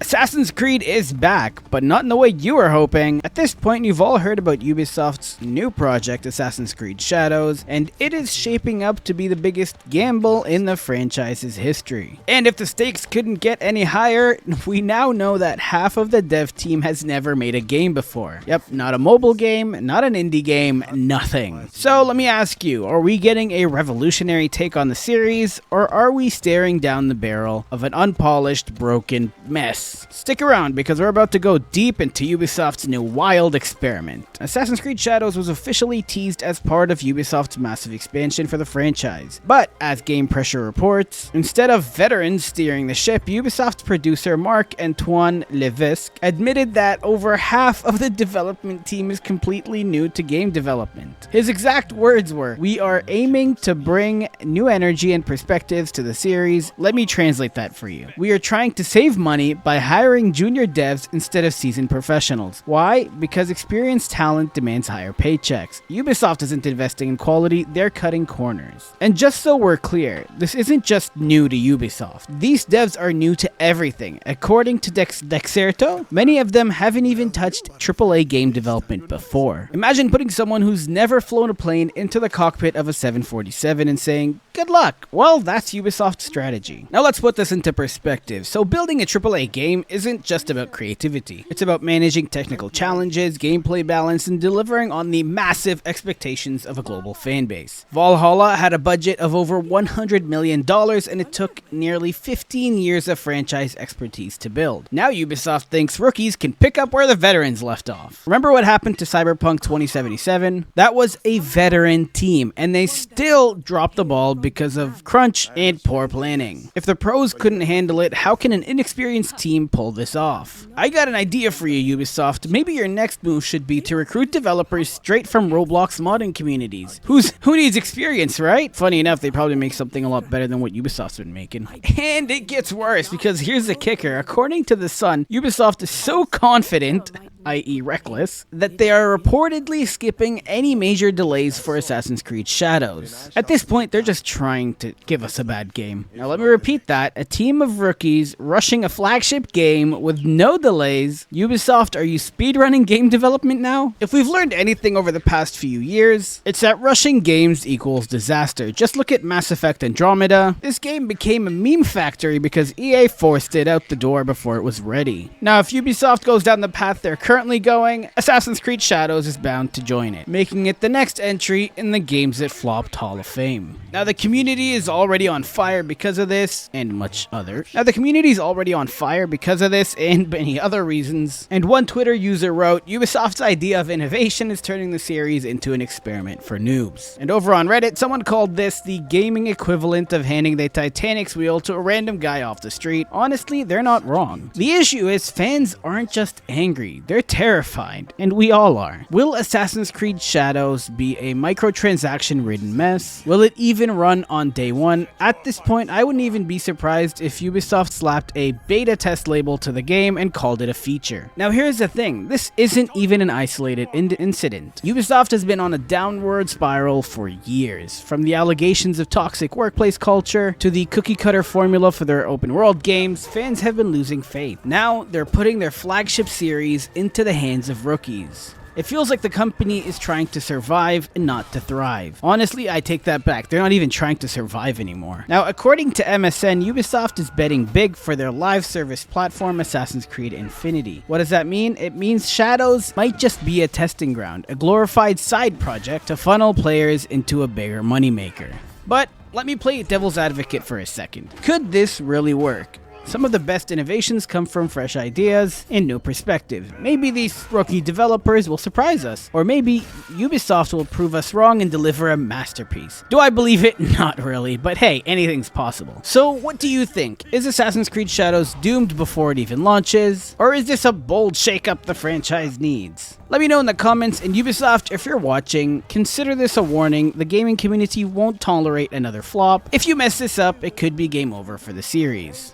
Assassin's Creed is back, but not in the way you were hoping. At this point, you've all heard about Ubisoft's new project, Assassin's Creed Shadows, and it is shaping up to be the biggest gamble in the franchise's history. And if the stakes couldn't get any higher, we now know that half of the dev team has never made a game before. Yep, not a mobile game, not an indie game, nothing. So let me ask you, are we getting a revolutionary take on the series, or are we staring down the barrel of an unpolished, broken mess? Stick around because we're about to go deep into Ubisoft's new wild experiment. Assassin's Creed Shadows was officially teased as part of Ubisoft's massive expansion for the franchise. But as GamePressure reports, instead of veterans steering the ship, Ubisoft's producer Marc-Antoine Levesque admitted that over half of the development team is completely new to game development. His exact words were, "We are aiming to bring new energy and perspectives to the series." Let me translate that for you. We are trying to save money by hiring junior devs instead of seasoned professionals. Why? Because experienced talent demands higher paychecks. Ubisoft isn't investing in quality, they're cutting corners. And just so we're clear, this isn't just new to Ubisoft. These devs are new to everything. According to Dexerto, many of them haven't even touched AAA game development before. Imagine putting someone who's never flown a plane into the cockpit of a 747 and saying, "Good luck." Well, that's Ubisoft's strategy. Now let's put this into perspective. So building a AAA game isn't just about creativity. It's about managing technical challenges, gameplay balance, and delivering on the massive expectations of a global fan base. Valhalla had a budget of over $100 million and it took nearly 15 years of franchise expertise to build. Now Ubisoft thinks rookies can pick up where the veterans left off. Remember what happened to Cyberpunk 2077? That was a veteran team and they still dropped the ball because of crunch and poor planning. If the pros couldn't handle it, how can an inexperienced team pull this off? I got an idea for you, Ubisoft. Maybe your next move should be to recruit developers straight from Roblox modding communities. Who needs experience, right? Funny enough, they probably make something a lot better than what Ubisoft's been making. And it gets worse because here's the kicker. According to The Sun, Ubisoft is so confident, i.e. reckless, that they are reportedly skipping any major delays for Assassin's Creed Shadows. At this point, they're just trying to give us a bad game. Now let me repeat that. A team of rookies rushing a flagship game with no delays. Ubisoft, are you speedrunning game development now? If we've learned anything over the past few years, it's that rushing games equals disaster. Just look at Mass Effect Andromeda. This game became a meme factory because EA forced it out the door before it was ready. Now if Ubisoft goes down the path they're currently going, Assassin's Creed Shadows is bound to join it, making it the next entry in the Games That Flopped Hall of Fame. Now the community is already on fire because of this, and much other. And many other reasons. And one Twitter user wrote, "Ubisoft's idea of innovation is turning the series into an experiment for noobs." And over on Reddit, someone called this the gaming equivalent of handing the Titanic's wheel to a random guy off the street. Honestly, they're not wrong. The issue is fans aren't just angry, they're terrified, and we all are. Will Assassin's Creed Shadows be a microtransaction-ridden mess? Will it even run on day one? At this point, I wouldn't even be surprised if Ubisoft slapped a beta test label to the game and called it a feature. Now here's the thing, this isn't even an isolated incident. Ubisoft has been on a downward spiral for years. From the allegations of toxic workplace culture to the cookie-cutter formula for their open-world games, fans have been losing faith. Now they're putting their flagship series into the hands of rookies. It feels like the company is trying to survive and not to thrive. Honestly, I take that back. They're not even trying to survive anymore. Now, according to MSN, Ubisoft is betting big for their live service platform, Assassin's Creed Infinity. What does that mean? It means Shadows might just be a testing ground, a glorified side project to funnel players into a bigger moneymaker. But let me play devil's advocate for a second. Could this really work? Some of the best innovations come from fresh ideas and new perspectives. Maybe these rookie developers will surprise us, or maybe Ubisoft will prove us wrong and deliver a masterpiece. Do I believe it? Not really, but hey, anything's possible. So what do you think? Is Assassin's Creed Shadows doomed before it even launches? Or is this a bold shakeup the franchise needs? Let me know in the comments, and Ubisoft, if you're watching, consider this a warning. The gaming community won't tolerate another flop. If you mess this up, it could be game over for the series.